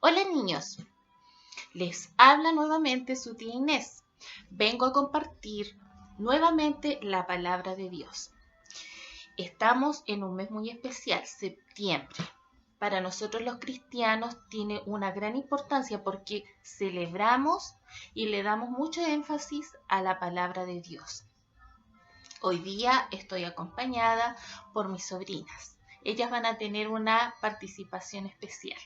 Hola niños, les habla nuevamente su tía Inés. Vengo a compartir nuevamente la palabra de Dios. Estamos en un mes muy especial, septiembre. Para nosotros los cristianos tiene una gran importancia porque celebramos y le damos mucho énfasis a la palabra de Dios. Hoy día estoy acompañada por mis sobrinas. Ellas van a tener una participación especial.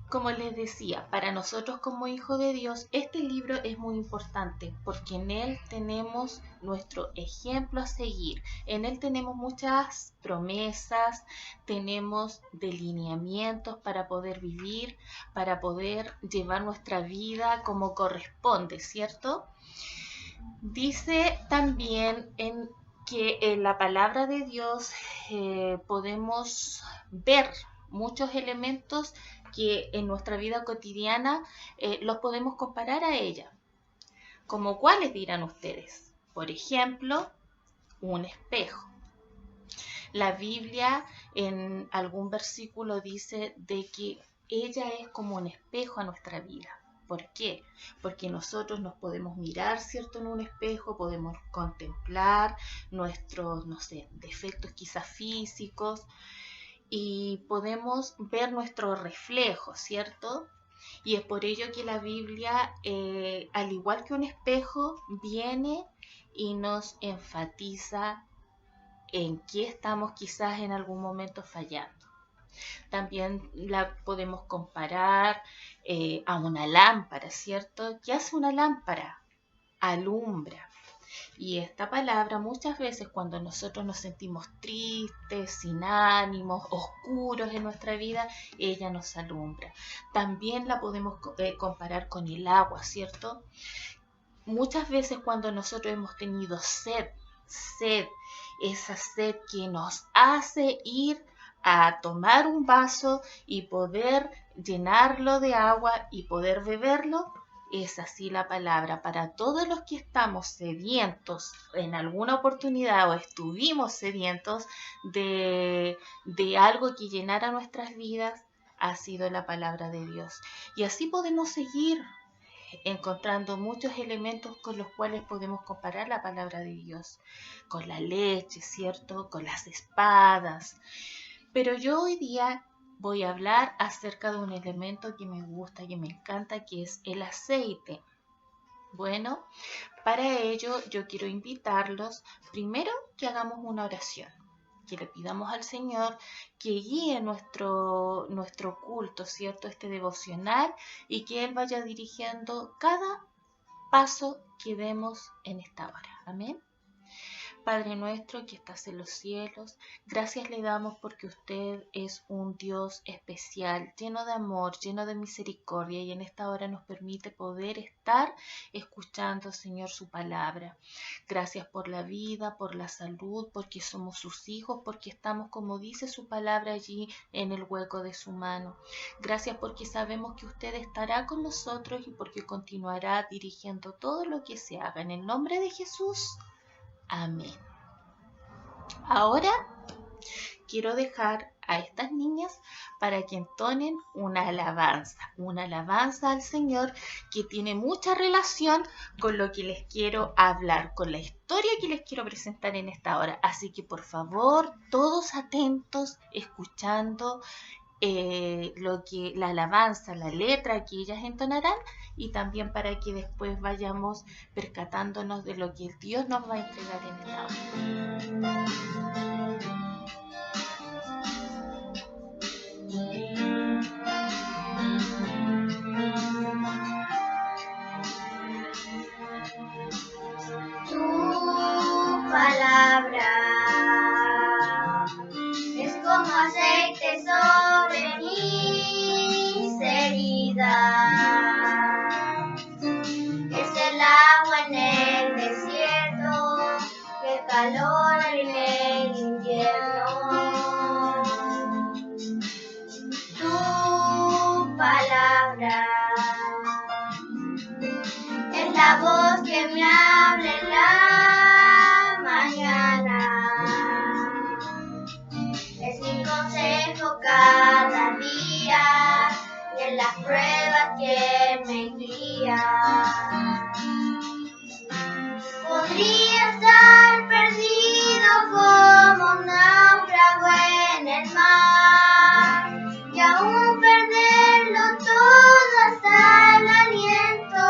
Como les decía, para nosotros como hijos de Dios, este libro es muy importante porque en él tenemos nuestro ejemplo a seguir. En él tenemos muchas promesas, tenemos delineamientos para poder vivir, para poder llevar nuestra vida como corresponde, ¿cierto? Dice también que en la palabra de Dios podemos ver muchos elementos que en nuestra vida cotidiana los podemos comparar a ella. ¿Como cuáles dirán ustedes? Por ejemplo, un espejo. La Biblia en algún versículo dice de que ella es como un espejo a nuestra vida. ¿Por qué? Porque nosotros nos podemos mirar, ¿cierto?, en un espejo, podemos contemplar nuestros, defectos quizás físicos y podemos ver nuestro reflejo, ¿cierto? Y es por ello que la Biblia, al igual que un espejo, viene y nos enfatiza en qué estamos quizás en algún momento fallando. También la podemos comparar a una lámpara, ¿cierto? ¿Qué hace una lámpara? Alumbra. Y esta palabra muchas veces cuando nosotros nos sentimos tristes, sin ánimos, oscuros en nuestra vida, ella nos alumbra. También la podemos comparar con el agua, ¿cierto? Muchas veces cuando nosotros hemos tenido sed, esa sed que nos hace ir a tomar un vaso y poder llenarlo de agua y poder beberlo, es así la palabra. Para todos los que estamos sedientos en alguna oportunidad o estuvimos sedientos de algo que llenara nuestras vidas, ha sido la palabra de Dios. Y así podemos seguir encontrando muchos elementos con los cuales podemos comparar la palabra de Dios, con la leche, ¿cierto?, con las espadas. Pero yo hoy día voy a hablar acerca de un elemento que me gusta, que me encanta, que es el aceite. Bueno, para ello yo quiero invitarlos primero que hagamos una oración, que le pidamos al Señor que guíe nuestro culto, ¿cierto?, este devocional, y que Él vaya dirigiendo cada paso que demos en esta hora. Amén. Padre nuestro que estás en los cielos, gracias le damos porque usted es un Dios especial, lleno de amor, lleno de misericordia, y en esta hora nos permite poder estar escuchando, Señor, su palabra. Gracias por la vida, por la salud, porque somos sus hijos, porque estamos, como dice su palabra, allí en el hueco de su mano. Gracias porque sabemos que usted estará con nosotros y porque continuará dirigiendo todo lo que se haga. En el nombre de Jesús. Amén. Ahora quiero dejar a estas niñas para que entonen una alabanza al Señor que tiene mucha relación con lo que les quiero hablar, con la historia que les quiero presentar en esta hora. Así que por favor, todos atentos, escuchando la alabanza, la letra que ellas entonarán, y también para que después vayamos percatándonos de lo que Dios nos va a entregar en esta hora. Tu palabra es como aceite sobre mis heridas, es el agua en el desierto, el calor en el invierno. Tu palabra es la voz que me habla en la mañana, es mi consejo cada día. las pruebas que me guían. Podría estar perdido como un náufrago en el mar y aún perderlo todo hasta el aliento.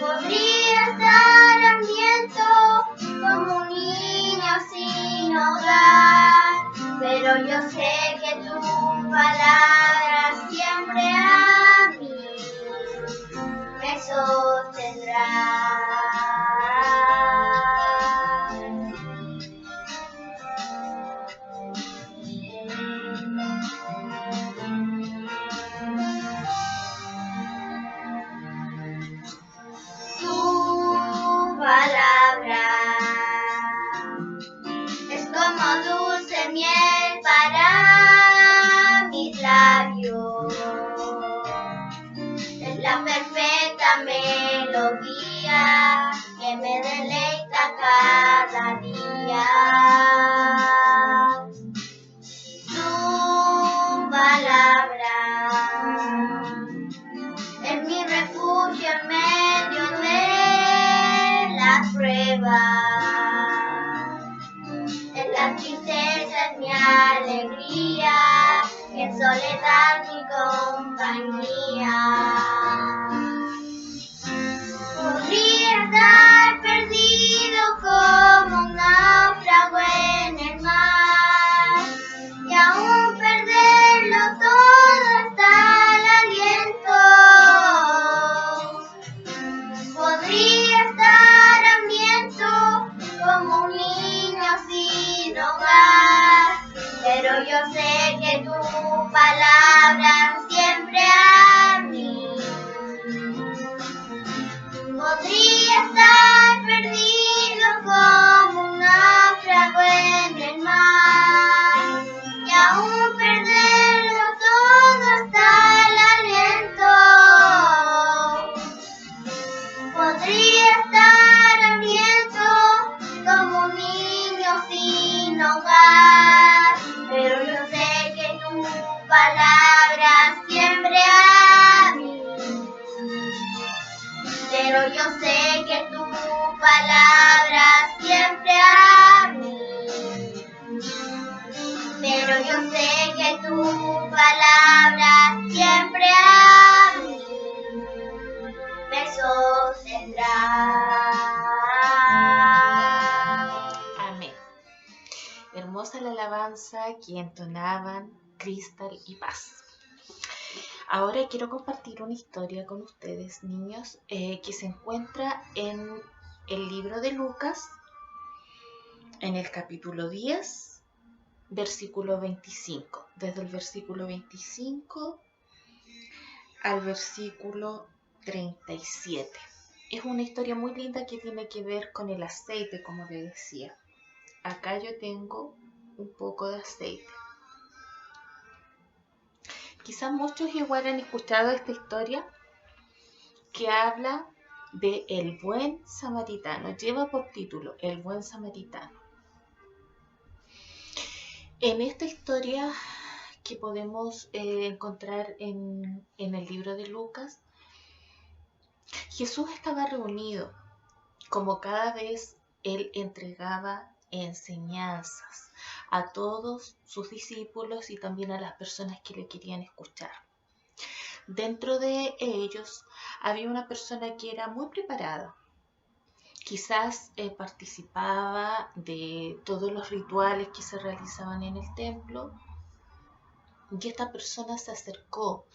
Podría estar hambriento como un niño sin hogar, pero yo sé que tu palabra siempre a mí me sostendrá. Tu palabra es como dulce miel para mis labios. Es la perfecta melodía que me deleita cada día. Tu palabra es mi refugio en medio de las pruebas. En la tristeza es mi alegría y en soledad mi compañía. Podría estar perdido como un náufrago en el mar y aún perderlo todo hasta el aliento. Podría estar hambriento como un niño sin hogar, pero yo sé que tu palabra siempre a mí. Podría estar perdido como un náufrago en el mar y aún perderlo todo hasta el aliento. Podría estar hambriento como un niño sin hogar, pero yo sé que tu palabra siempre a mí. Pero yo sé que tu palabra siempre a mí. Pero yo sé que tu palabra siempre a mí me sostendrá. Amén. Hermosa la alabanza que entonaban Crystal y Paz. Ahora quiero compartir una historia con ustedes, niños, que se encuentra en el libro de Lucas, en el capítulo 10, versículo 25. Desde el versículo 25 al versículo 37. Es una historia muy linda que tiene que ver con el aceite, como les decía. Acá yo tengo un poco de aceite. Quizás muchos igual han escuchado esta historia que habla de el buen samaritano. Lleva por título El buen samaritano. En esta historia que podemos encontrar en el libro de Lucas, Jesús estaba reunido, como cada vez él entregaba enseñanzas a todos sus discípulos y también a las personas que le querían escuchar. Dentro de ellos había una persona que era muy preparada. Quizás participaba de todos los rituales que se realizaban en el templo. Y esta persona se acercó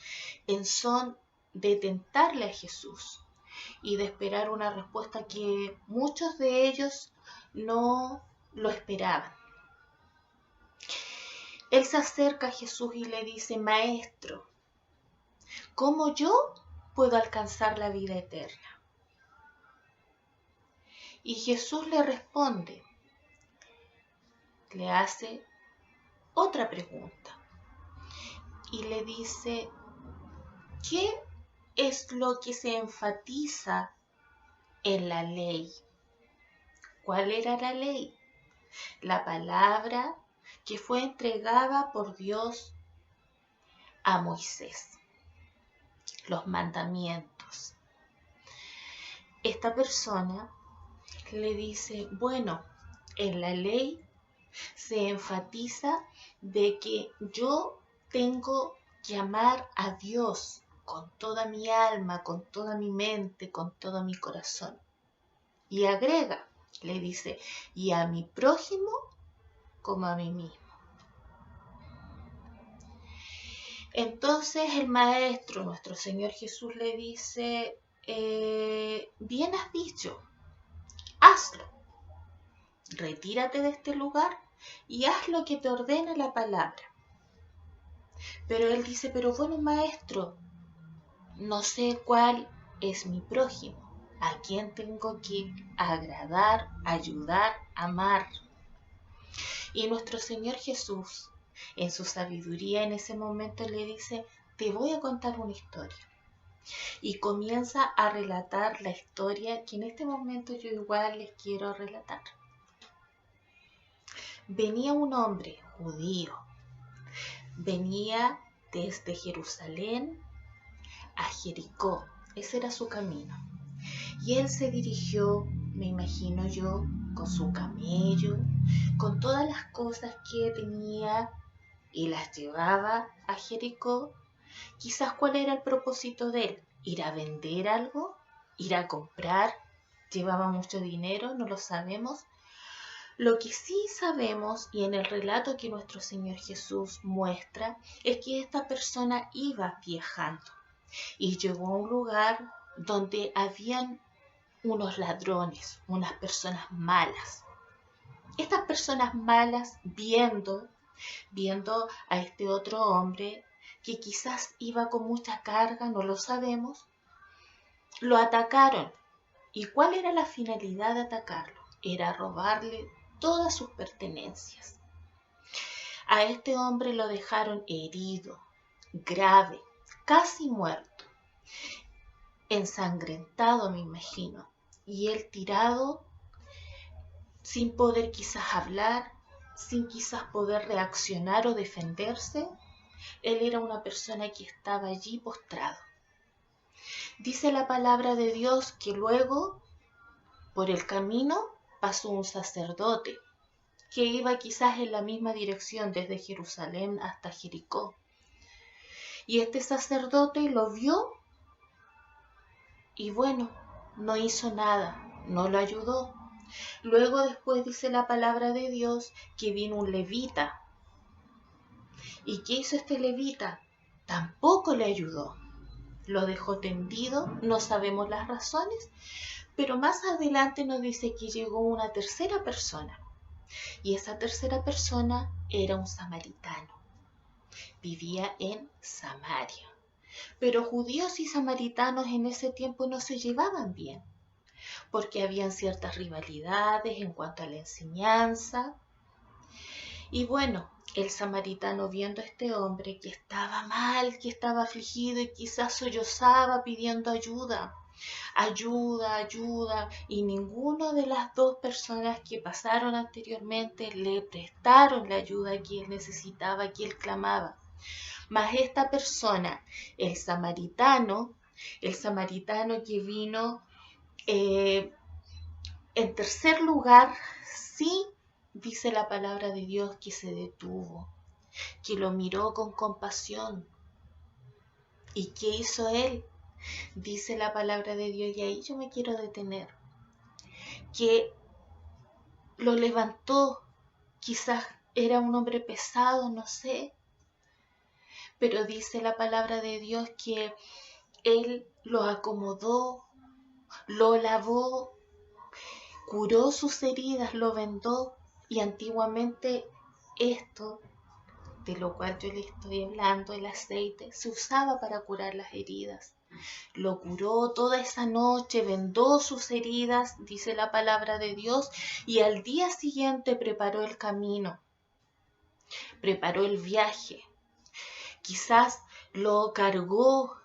en son de tentarle a Jesús y de esperar una respuesta que muchos de ellos no lo esperaban. Él se acerca a Jesús y le dice: Maestro, ¿cómo yo puedo alcanzar la vida eterna? Y Jesús le responde, le hace otra pregunta y le dice: ¿qué es lo que se enfatiza en la ley? ¿Cuál era la ley? La palabra que fue entregada por Dios a Moisés, los mandamientos. Esta persona le dice, bueno, en la ley se enfatiza de que yo tengo que amar a Dios con toda mi alma, con toda mi mente, con todo mi corazón. Y agrega, le dice, y a mi prójimo como a mí mismo. Entonces el maestro, nuestro Señor Jesús, le dice, bien has dicho, hazlo. Retírate de este lugar y haz lo que te ordena la palabra. Pero él dice, pero bueno, maestro, no sé cuál es mi prójimo, a quién tengo que agradar, ayudar, amar. Y nuestro Señor Jesús, en su sabiduría en ese momento, le dice, te voy a contar una historia. Y comienza a relatar la historia que en este momento yo igual les quiero relatar. Venía un hombre judío, venía desde Jerusalén a Jericó, ese era su camino. Y él se dirigió, me imagino yo, con su camello, con todas las cosas que tenía y las llevaba a Jericó. Quizás cuál era el propósito de él, ir a vender algo, ir a comprar, llevaba mucho dinero, no lo sabemos. Lo que sí sabemos, y en el relato que nuestro Señor Jesús muestra, es que esta persona iba viajando y llegó a un lugar donde habían unos ladrones, unas personas malas. Estas personas malas, viendo a este otro hombre que quizás iba con mucha carga, no lo sabemos, lo atacaron. ¿Y cuál era la finalidad de atacarlo? Era robarle todas sus pertenencias. A este hombre lo dejaron herido, grave, casi muerto, ensangrentado, me imagino, y él tirado, sin poder quizás hablar, sin quizás poder reaccionar o defenderse. Él era una persona que estaba allí postrado. Dice la palabra de Dios que luego, por el camino, pasó un sacerdote que iba quizás en la misma dirección desde Jerusalén hasta Jericó. Y este sacerdote lo vio y bueno, no hizo nada, no lo ayudó. Luego después dice la palabra de Dios que vino un levita. ¿Y qué hizo este levita? Tampoco le ayudó. Lo dejó tendido, no sabemos las razones, pero más adelante nos dice que llegó una tercera persona. Y esa tercera persona era un samaritano. Vivía en Samaria. Pero judíos y samaritanos en ese tiempo no se llevaban bien, porque habían ciertas rivalidades en cuanto a la enseñanza. Y bueno, el samaritano, viendo a este hombre que estaba mal, que estaba afligido y quizás sollozaba pidiendo ayuda, y ninguno de las dos personas que pasaron anteriormente le prestaron la ayuda que él necesitaba, que él clamaba. Mas esta persona, el samaritano que vino en tercer lugar, sí dice la palabra de Dios que se detuvo, que lo miró con compasión. ¿Y qué hizo él? Dice la palabra de Dios, y ahí yo me quiero detener, que lo levantó. Quizás era un hombre pesado, no sé, pero dice la palabra de Dios que él lo acomodó, lo lavó, curó sus heridas, lo vendó. Y antiguamente esto, de lo cual yo le estoy hablando, el aceite, se usaba para curar las heridas. Lo curó toda esa noche, vendó sus heridas, dice la palabra de Dios, y al día siguiente preparó el camino, preparó el viaje. Quizás lo cargó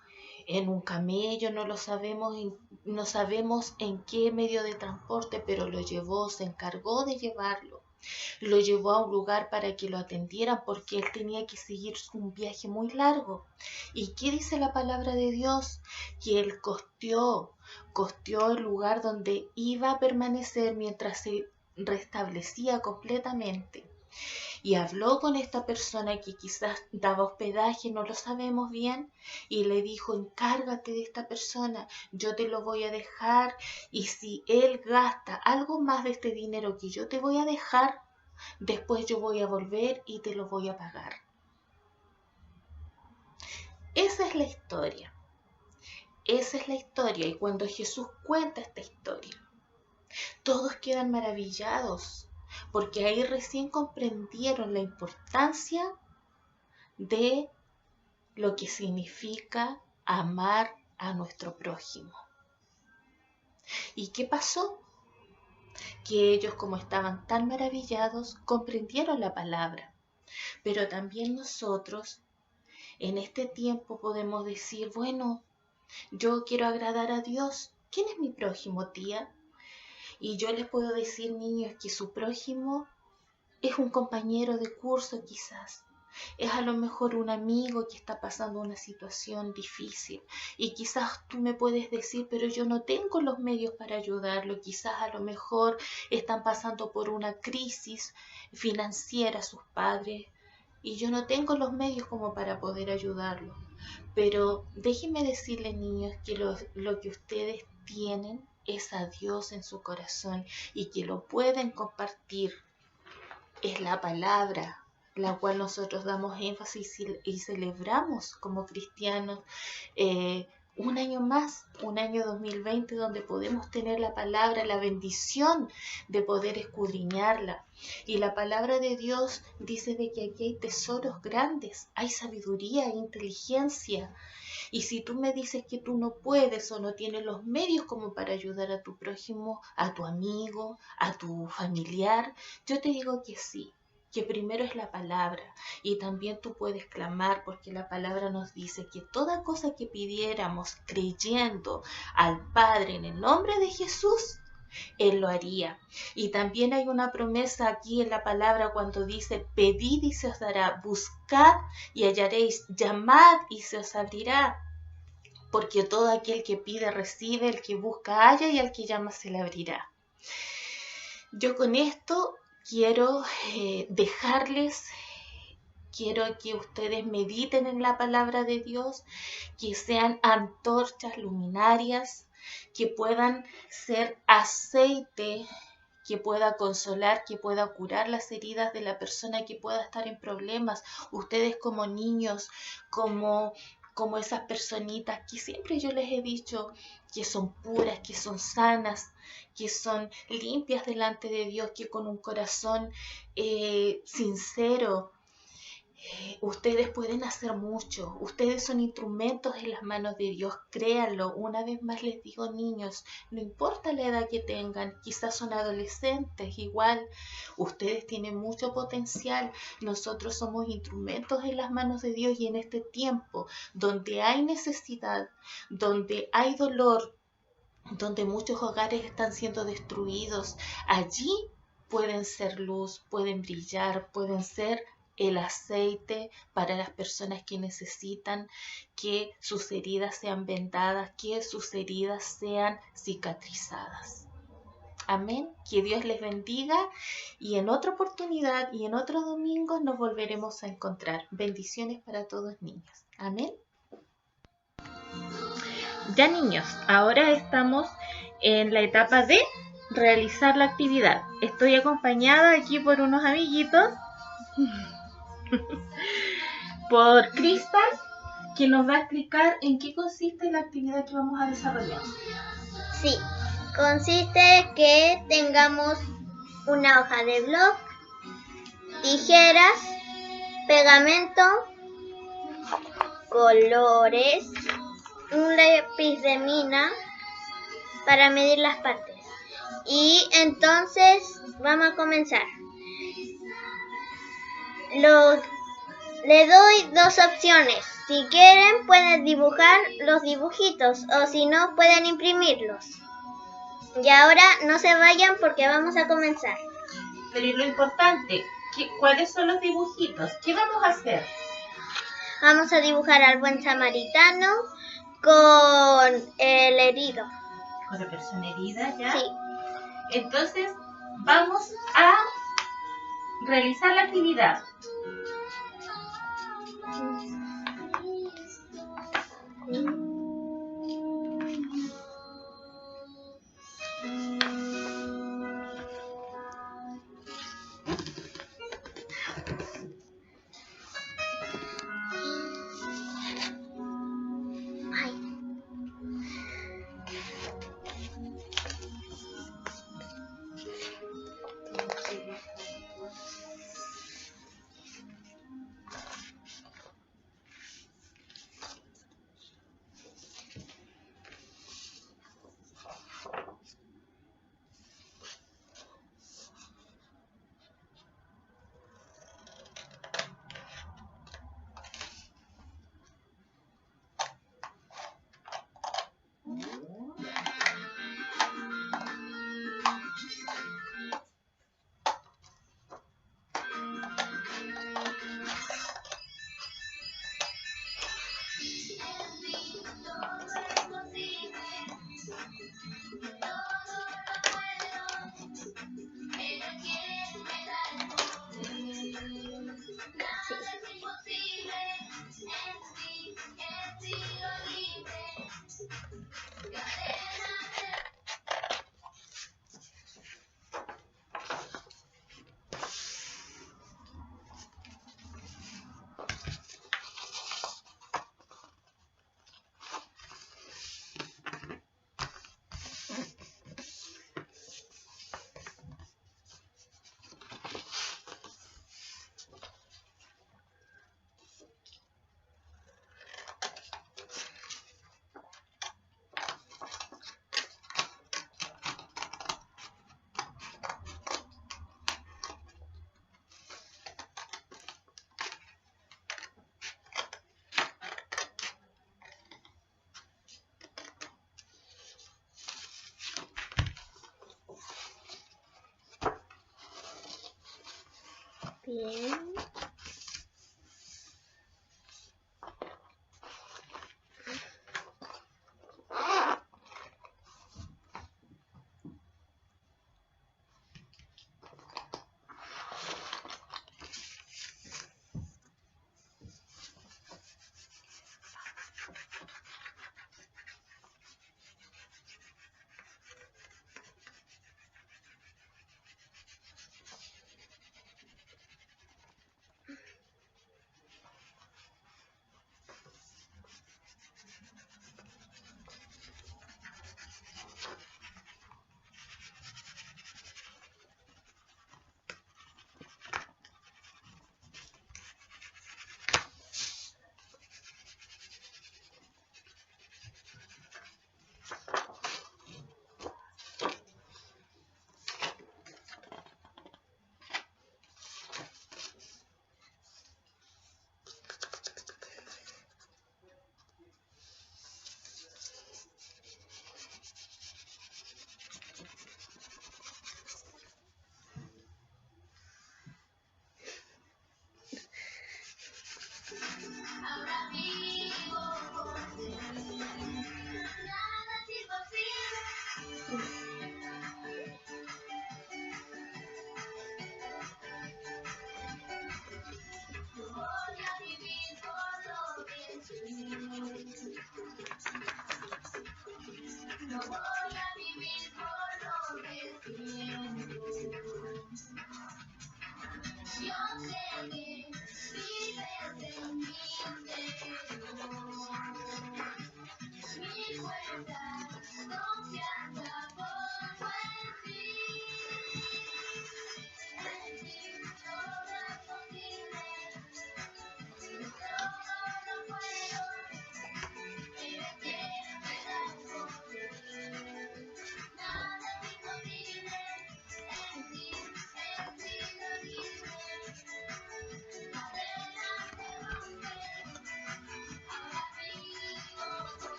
en un camello, no sabemos en qué medio de transporte, pero lo llevó, se encargó de llevarlo. Lo llevó a un lugar para que lo atendieran porque él tenía que seguir un viaje muy largo. ¿Y qué dice la palabra de Dios? Que él costeó el lugar donde iba a permanecer mientras se restablecía completamente. Y habló con esta persona que quizás daba hospedaje, no lo sabemos bien, y le dijo: encárgate de esta persona, yo te lo voy a dejar, y si él gasta algo más de este dinero que yo te voy a dejar, después yo voy a volver y te lo voy a pagar. Esa es la historia. Esa es la historia. Y cuando Jesús cuenta esta historia, todos quedan maravillados, porque ahí recién comprendieron la importancia de lo que significa amar a nuestro prójimo. ¿Y qué pasó? Que ellos, como estaban tan maravillados, comprendieron la palabra. Pero también nosotros en este tiempo podemos decir: bueno, yo quiero agradar a Dios. ¿Quién es mi prójimo, tía? Y yo les puedo decir, niños, que su prójimo es un compañero de curso quizás. Es a lo mejor un amigo que está pasando una situación difícil. Y quizás tú me puedes decir: pero yo no tengo los medios para ayudarlo. Quizás a lo mejor están pasando por una crisis financiera sus padres, y yo no tengo los medios como para poder ayudarlo. Pero déjenme decirles, niños, que lo que ustedes tienen es a Dios en su corazón, y que lo pueden compartir. Es la palabra, la cual nosotros damos énfasis y celebramos como cristianos. Un año más, un año 2020, donde podemos tener la palabra, la bendición de poder escudriñarla. Y la palabra de Dios dice de que aquí hay tesoros grandes, hay sabiduría e inteligencia. Y si tú me dices que tú no puedes o no tienes los medios como para ayudar a tu prójimo, a tu amigo, a tu familiar, yo te digo que sí, que primero es la palabra. Y también tú puedes clamar, porque la palabra nos dice que toda cosa que pidiéramos creyendo al Padre en el nombre de Jesús, Él lo haría. Y también hay una promesa aquí en la palabra cuando dice: pedid y se os dará, buscad y hallaréis, llamad y se os abrirá. Porque todo aquel que pide recibe, el que busca halla, y al que llama se le abrirá. Yo con esto quiero dejarles, quiero que ustedes mediten en la palabra de Dios, que sean antorchas luminarias, que puedan ser aceite que pueda consolar, que pueda curar las heridas de la persona que pueda estar en problemas. Ustedes como niños, como esas personitas que siempre yo les he dicho que son puras, que son sanas, que son limpias delante de Dios, que con un corazón sincero, ustedes pueden hacer mucho. Ustedes son instrumentos en las manos de Dios, créanlo. Una vez más les digo, niños, no importa la edad que tengan, quizás son adolescentes, igual, ustedes tienen mucho potencial. Nosotros somos instrumentos en las manos de Dios, y en este tiempo donde hay necesidad, donde hay dolor, donde muchos hogares están siendo destruidos, allí pueden ser luz, pueden brillar, pueden ser el aceite para las personas que necesitan que sus heridas sean vendadas, que sus heridas sean cicatrizadas. Amén. Que Dios les bendiga, y en otra oportunidad y en otro domingo nos volveremos a encontrar. Bendiciones para todos, niños. Amén. Ya, niños, ahora estamos en la etapa de realizar la actividad. Estoy acompañada aquí por unos amiguitos, por Cristal, que nos va a explicar en qué consiste la actividad que vamos a desarrollar. Sí, consiste que tengamos una hoja de blog, tijeras, pegamento, colores, un lápiz de mina para medir las partes. Y entonces vamos a comenzar. Le doy dos opciones. Si quieren pueden dibujar los dibujitos, o si no pueden imprimirlos. Y ahora no se vayan porque vamos a comenzar. Pero lo importante, ¿cuáles son los dibujitos? ¿Qué vamos a hacer? Vamos a dibujar al buen samaritano con el herido. Con la persona herida, ¿ya? Sí. Entonces, vamos a realizar la actividad. Bien.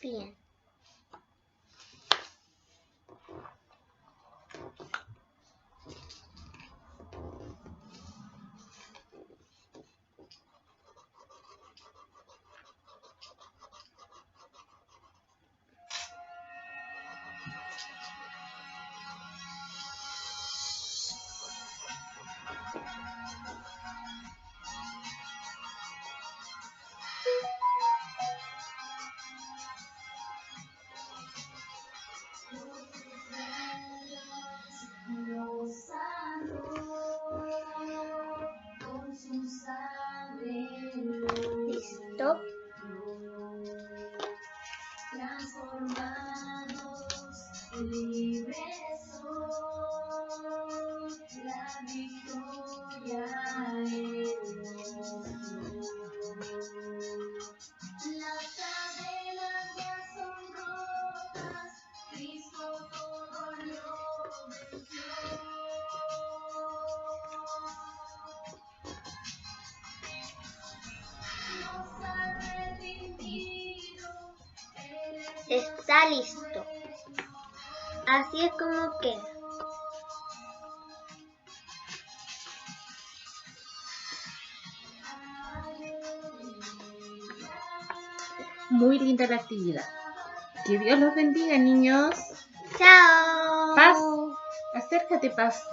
Bien. Está listo. Así es como queda. Muy linda la actividad. Que Dios los bendiga, niños. ¡Chao! Paz, acércate, Paz.